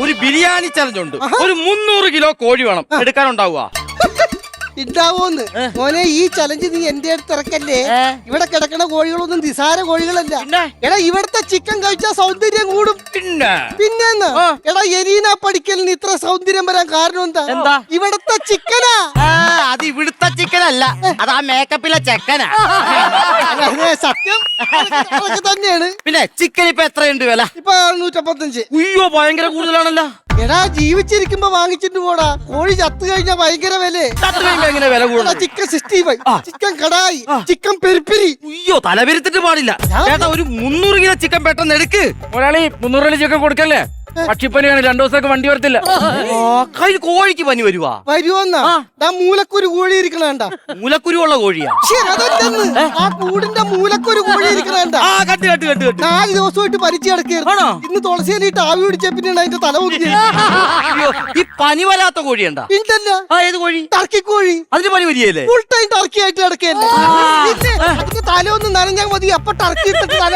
ഒരു ബിരിയാണി ചലഞ്ച് ഉണ്ട്. ഒരു 300 കിലോ കോഴി വേണം. എടുക്കാനുണ്ടാവുക? ഉണ്ടാവോന്ന് മോനെ, ഈ ചലഞ്ച് നീ എന്റെ അടുത്ത് ഇറക്കല്ലേ. ഇവിടെ കിടക്കണ കോഴികളൊന്നും നിസാര കോഴികളല്ല. എടാ, ഇവിടത്തെ ചിക്കൻ കഴിച്ചാൽ സൗന്ദര്യം കൂടും. പിന്നെന്ന് എടാ, എലീന പഠിക്കലിന് ഇത്ര സൗന്ദര്യം വരാൻ കാരണം എന്താ? ഇവിടത്തെ ചിക്കനാ. അത് ഇവിടുത്തെ ചിക്കനല്ല, അത് ആ മേക്കപ്പിലെ ചെക്കനാ. സത്യം അതൊക്കെ തന്നെയാണ്. പിന്നെ ചിക്കൻ ഇപ്പൊ എത്രയുണ്ട് വില? ഇപ്പൊ 155. അയ്യോ, ഭയങ്കര കൂടുതലാണല്ലോ. എടാ, ജീവിച്ചിരിക്കുമ്പോ വാങ്ങിച്ചിട്ട് പോടാ. കോഴി ചത്തു കഴിഞ്ഞാ ഭയങ്കര വില. എങ്ങനെ വില കൂടുതൽ? Chicken 65, chicken kadai, chicken peri peri. അയ്യോ, തലപെരുത്തിട്ട് പാടില്ല ചേട്ടാ. ഒരു 300 കിലോ ചിക്കൻ പെട്ടെന്ന് എടുക്ക്. ഒരാളി 300 കിലോ ചിക്കൻ കൊടുക്കല്ലേ? പക്ഷിപ്പനിയാണ്, 2 ദിവസമൊക്കെ വണ്ടി വരത്തില്ല. കോഴിക്ക് പനി വരുവാ? വരുവന്നാ മൂലക്കൊരു കോഴി ഇരിക്കണണ്ട. മൂലക്കുരുവുള്ള കോഴിയാ? ആ കൂടിന്റെ മൂലക്കൊരു കോഴി ഇരിക്കണണ്ട. 4 ദിവസമായിട്ട് പരിച്ചു കിടക്കുകയായിരുന്നു. ഇന്ന് തുളസിയിലിട്ട് ആവി പിടിച്ച പിന്നെയാണ് അതിന്റെ തല ഊരി. ഈ പനി വരാത്ത കോഴിയുണ്ടാ? ഇല്ലല്ല. ഏത് കോഴി? ടർക്കി കോഴി. അതിന് പനി വരികയല്ലേ? ഫുൾ ടൈം ടർക്കി ആയിട്ട് കിടക്കുകയല്ലേ. അതിന്റെ തല ഒന്ന് നനഞ്ഞാൽ മതി, അപ്പൊ ടർക്കി ഇട്ടിട്ട് തല